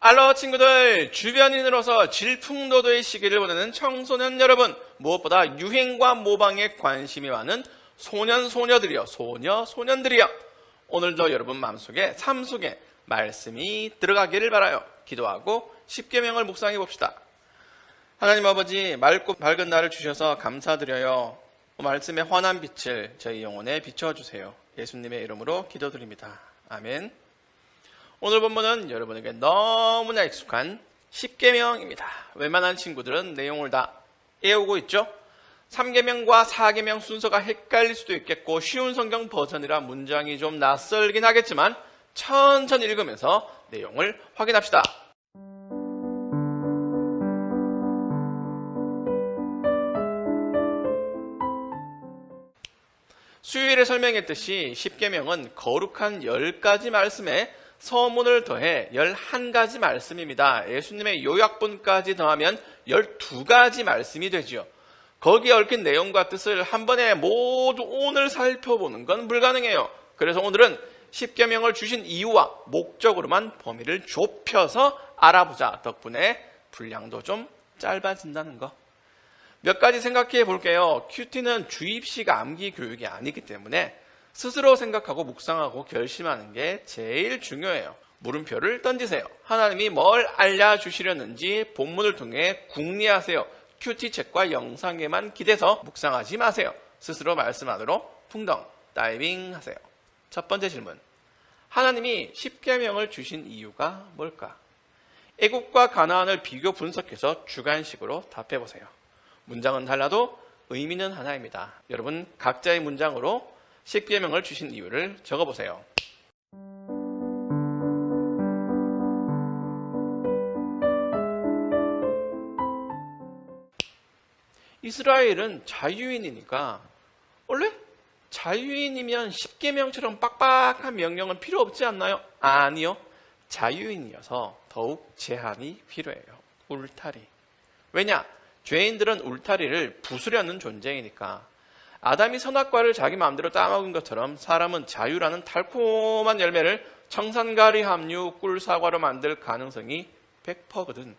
알로 친구들, 주변인으로서 질풍노도의 시기를 보내는 청소년 여러분, 무엇보다 유행과 모방에 관심이 많은 소년, 소녀들이여, 소녀, 소년들이여, 오늘도 여러분 마음속에, 삶 속에 말씀이 들어가기를 바라요. 기도하고 십계명을 묵상해 봅시다. 하나님 아버지, 맑고 밝은 날을 주셔서 감사드려요. 말씀의 환한 빛을 저희 영혼에 비춰주세요. 예수님의 이름으로 기도드립니다. 아멘. 오늘 본문은 여러분에게 너무나 익숙한 십계명입니다. 웬만한 친구들은 내용을 다 외우고 있죠. 3계명과 4계명 순서가 헷갈릴 수도 있겠고 쉬운 성경 버전이라 문장이 좀 낯설긴 하겠지만 천천히 읽으면서 내용을 확인합시다. 수요일에 설명했듯이 십계명은 거룩한 10가지 말씀에 서문을 더해 11가지 말씀입니다. 예수님의 요약본까지 더하면 12가지 말씀이 되지요. 거기에 얽힌 내용과 뜻을 한 번에 모두 오늘 살펴보는 건 불가능해요. 그래서 오늘은 십계명을 주신 이유와 목적으로만 범위를 좁혀서 알아보자. 덕분에 분량도 좀 짧아진다는 거. 몇 가지 생각해 볼게요. 큐티는 주입식 암기 교육이 아니기 때문에 스스로 생각하고 묵상하고 결심하는 게 제일 중요해요. 물음표를 던지세요. 하나님이 뭘 알려주시려는지 본문을 통해 궁리하세요. 큐티 책과 영상에만 기대서 묵상하지 마세요. 스스로 말씀 안으로 풍덩 다이빙 하세요. 첫 번째 질문. 하나님이 십계명을 주신 이유가 뭘까? 애국과 가나안을 비교 분석해서 주관식으로 답해보세요. 문장은 달라도 의미는 하나입니다. 여러분 각자의 문장으로 십계명을 주신 이유를 적어보세요. 이스라엘은 자유인이니까 원래 자유인이면 십계명처럼 빡빡한 명령은 필요 없지 않나요? 아니요. 자유인이어서 더욱 제한이 필요해요. 울타리. 왜냐? 죄인들은 울타리를 부수려는 존재이니까. 아담이 선악과를 자기 마음대로 따먹은 것처럼 사람은 자유라는 달콤한 열매를 청산가리 함유 꿀사과로 만들 가능성이 100%거든.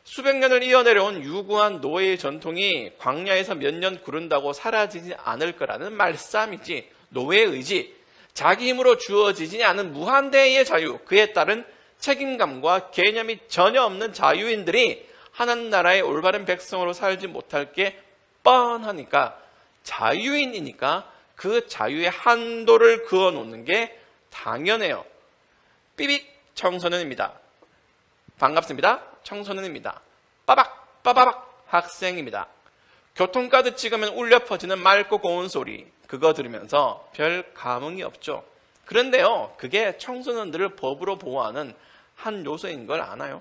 수백 년을 이어내려온 유구한 노예의 전통이 광야에서 몇 년 구른다고 사라지지 않을 거라는 말싸움이지. 노예의 의지, 자기 힘으로 주어지지 않은 무한대의 자유, 그에 따른 책임감과 개념이 전혀 없는 자유인들이 하나님 나라의 올바른 백성으로 살지 못할 게 뻔하니까 자유인이니까 그 자유의 한도를 그어놓는 게 당연해요. 삐빅 청소년입니다. 반갑습니다. 청소년입니다. 빠박 빠바박 학생입니다. 교통카드 찍으면 울려 퍼지는 맑고 고운 소리, 그거 들으면서 별 감흥이 없죠. 그런데요, 그게 청소년들을 법으로 보호하는 한 요소인 걸 아나요?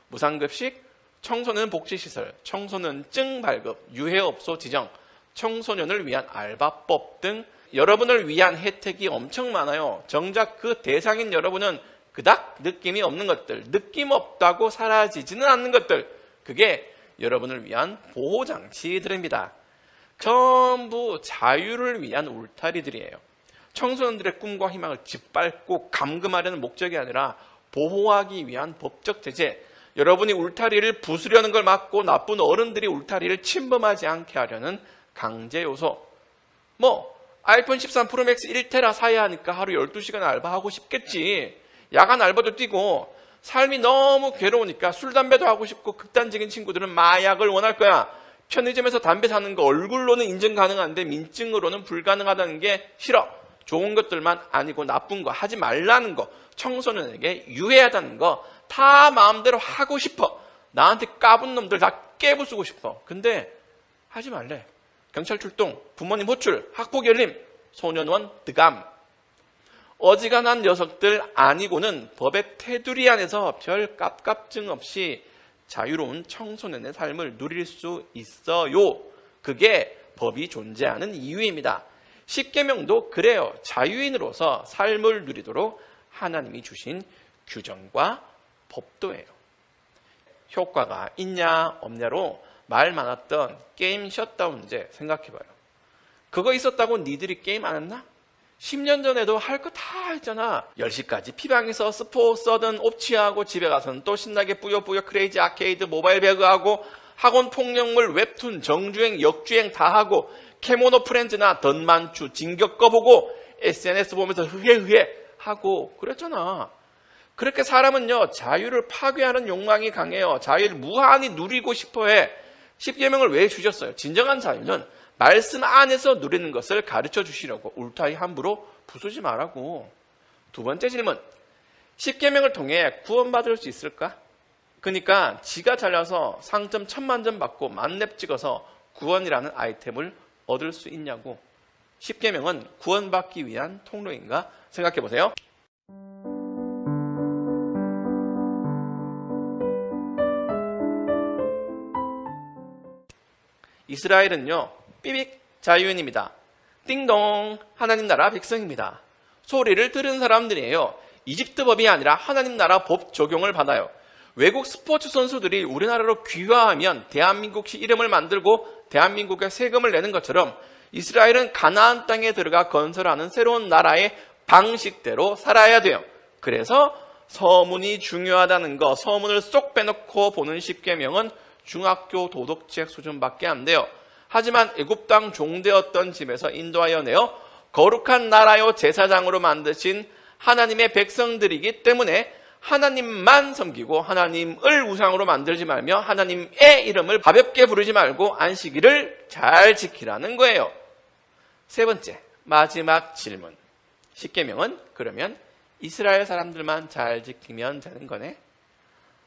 무상급식, 청소년 복지시설, 청소년증 발급, 유해업소 지정, 청소년을 위한 알바법 등 여러분을 위한 혜택이 엄청 많아요. 정작 그 대상인 여러분은 그닥 느낌이 없는 것들, 느낌 없다고 사라지지는 않는 것들, 그게 여러분을 위한 보호장치들입니다. 전부 자유를 위한 울타리들이에요. 청소년들의 꿈과 희망을 짓밟고 감금하려는 목적이 아니라 보호하기 위한 법적 제재, 여러분이 울타리를 부수려는 걸 막고 나쁜 어른들이 울타리를 침범하지 않게 하려는 강제 요소. 아이폰 13 프로맥스 1테라 사야 하니까 하루 12시간 알바하고 싶겠지. 야간 알바도 뛰고 삶이 너무 괴로우니까 술, 담배도 하고 싶고 극단적인 친구들은 마약을 원할 거야. 편의점에서 담배 사는 거 얼굴로는 인증 가능한데 민증으로는 불가능하다는 게 싫어. 좋은 것들만 아니고 나쁜 거 하지 말라는 거, 청소년에게 유해하다는 거 다 마음대로 하고 싶어. 나한테 까분 놈들 다 깨부수고 싶어. 근데 하지 말래. 경찰 출동, 부모님 호출, 학폭 열림, 소년원 드감. 어지간한 녀석들 아니고는 법의 테두리 안에서 별 깝깝증 없이 자유로운 청소년의 삶을 누릴 수 있어요. 그게 법이 존재하는 이유입니다. 십계명도 그래요. 자유인으로서 삶을 누리도록 하나님이 주신 규정과 법도예요. 효과가 있냐 없냐로 말 많았던 게임 셧다운제 생각해봐요. 그거 있었다고 니들이 게임 안 했나? 10년 전에도 할 거 다 했잖아. 10시까지 피방에서 스포 써든 옵치하고 집에 가서는 또 신나게 뿌요뿌요 크레이지 아케이드 모바일 배그하고 학원 폭력물 웹툰 정주행 역주행 다 하고 캐모노 프렌즈나 던만추 진격 꺼보고 SNS 보면서 흐헤흐헤 하고 그랬잖아. 그렇게 사람은요 자유를 파괴하는 욕망이 강해요. 자유를 무한히 누리고 싶어해. 10계명을 왜 주셨어요? 진정한 자유는 말씀 안에서 누리는 것을 가르쳐 주시려고 울타리 함부로 부수지 말라고. 두 번째 질문. 10계명을 통해 구원받을 수 있을까? 그러니까 지가 잘려서 상점 1000만점 받고 만렙 찍어서 구원이라는 아이템을 얻을 수 있냐고. 10계명은 구원받기 위한 통로인가? 생각해 보세요. 이스라엘은요 삐빅 자유인입니다. 띵동 하나님 나라 백성입니다. 소리를 들은 사람들이에요. 이집트 법이 아니라 하나님 나라 법 적용을 받아요. 외국 스포츠 선수들이 우리나라로 귀화하면 대한민국시 이름을 만들고 대한민국에 세금을 내는 것처럼 이스라엘은 가나안 땅에 들어가 건설하는 새로운 나라의 방식대로 살아야 돼요. 그래서 서문이 중요하다는 거, 서문을 쏙 빼놓고 보는 10계명은 중학교 도덕책 수준밖에 안 돼요. 하지만 애굽 땅 종되었던 집에서 인도하여 내어 거룩한 나라요 제사장으로 만드신 하나님의 백성들이기 때문에 하나님만 섬기고 하나님을 우상으로 만들지 말며 하나님의 이름을 가볍게 부르지 말고 안식일을 잘 지키라는 거예요. 세 번째, 마지막 질문. 10계명은 그러면 이스라엘 사람들만 잘 지키면 되는 거네?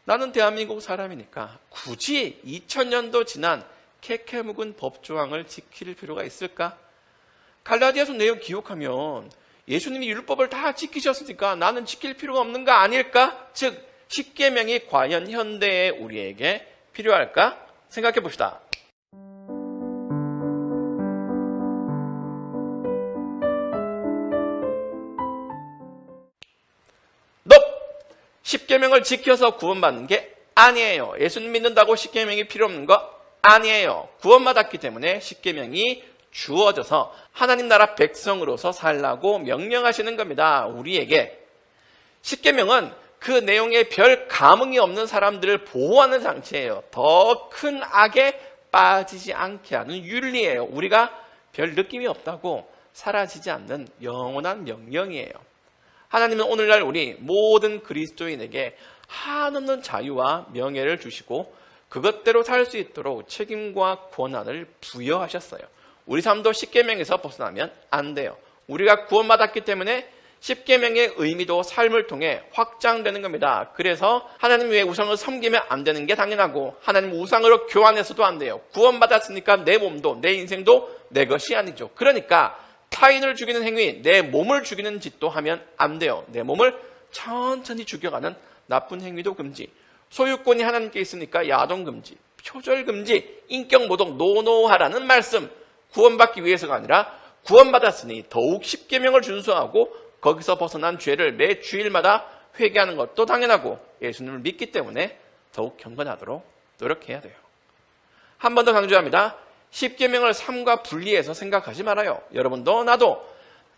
나는 대한민국 사람이니까 굳이 2000년도 지난 캐캐 묵은 법조항을 지킬 필요가 있을까? 갈라디아서 내용 기억하면 예수님이 율법을 다 지키셨으니까 나는 지킬 필요가 없는 거 아닐까? 즉 10계명이 과연 현대의 우리에게 필요할까? 생각해 봅시다. 넙! 10계명을 지켜서 구원받는 게 아니에요. 예수님 믿는다고 10계명이 필요 없는 거 아니에요. 구원받았기 때문에 10계명이 주어져서 하나님 나라 백성으로서 살라고 명령하시는 겁니다. 우리에게. 10계명은 그 내용에 별 감흥이 없는 사람들을 보호하는 장치예요. 더 큰 악에 빠지지 않게 하는 윤리예요. 우리가 별 느낌이 없다고 사라지지 않는 영원한 명령이에요. 하나님은 오늘날 우리 모든 그리스도인에게 한없는 자유와 명예를 주시고 그것대로 살 수 있도록 책임과 권한을 부여하셨어요. 우리 삶도 10계명에서 벗어나면 안 돼요. 우리가 구원받았기 때문에 10계명의 의미도 삶을 통해 확장되는 겁니다. 그래서 하나님 외에 우상을 섬기면 안 되는 게 당연하고 하나님 우상으로 교환해서도 안 돼요. 구원받았으니까 내 몸도 내 인생도 내 것이 아니죠. 그러니까 타인을 죽이는 행위, 내 몸을 죽이는 짓도 하면 안 돼요. 내 몸을 천천히 죽여가는 나쁜 행위도 금지. 소유권이 하나님께 있으니까 야동 금지, 표절 금지, 인격 모독 노노하라는 말씀. 구원받기 위해서가 아니라 구원받았으니 더욱 10계명을 준수하고 거기서 벗어난 죄를 매 주일마다 회개하는 것도 당연하고 예수님을 믿기 때문에 더욱 경건하도록 노력해야 돼요. 한 번 더 강조합니다. 10계명을 삶과 분리해서 생각하지 말아요. 여러분도 나도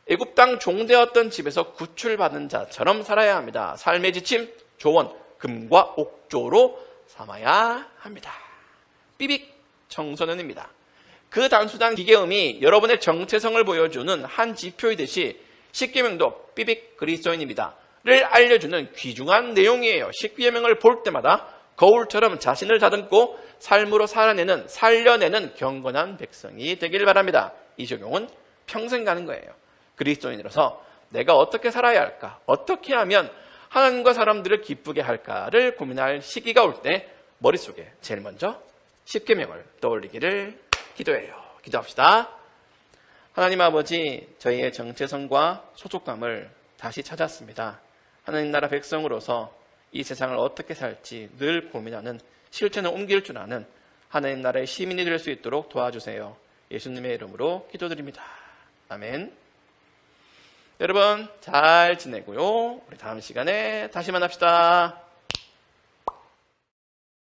애굽 땅 종되었던 집에서 구출받은 자처럼 살아야 합니다. 삶의 지침, 조언, 금과 옥조로 삼아야 합니다. 삐빅 청소년입니다. 그 단순한 기계음이 여러분의 정체성을 보여주는 한 지표이듯이 10계명도 삐빅 그리스도인입니다. 를 알려주는 귀중한 내용이에요. 10계명을 볼 때마다 거울처럼 자신을 다듬고 삶으로 살려내는 경건한 백성이 되길 바랍니다. 이 적용은 평생 가는 거예요. 그리스도인으로서 내가 어떻게 살아야 할까? 어떻게 하면 하나님과 사람들을 기쁘게 할까를 고민할 시기가 올 때 머릿속에 제일 먼저 10계명을 떠올리기를 기도해요. 기도합시다. 하나님 아버지, 저희의 정체성과 소속감을 다시 찾았습니다. 하나님 나라 백성으로서 이 세상을 어떻게 살지 늘 고민하는, 실천을 옮길 줄 아는 하나님 나라의 시민이 될 수 있도록 도와주세요. 예수님의 이름으로 기도드립니다. 아멘. 여러분 잘 지내고요. 우리 다음 시간에 다시 만납시다.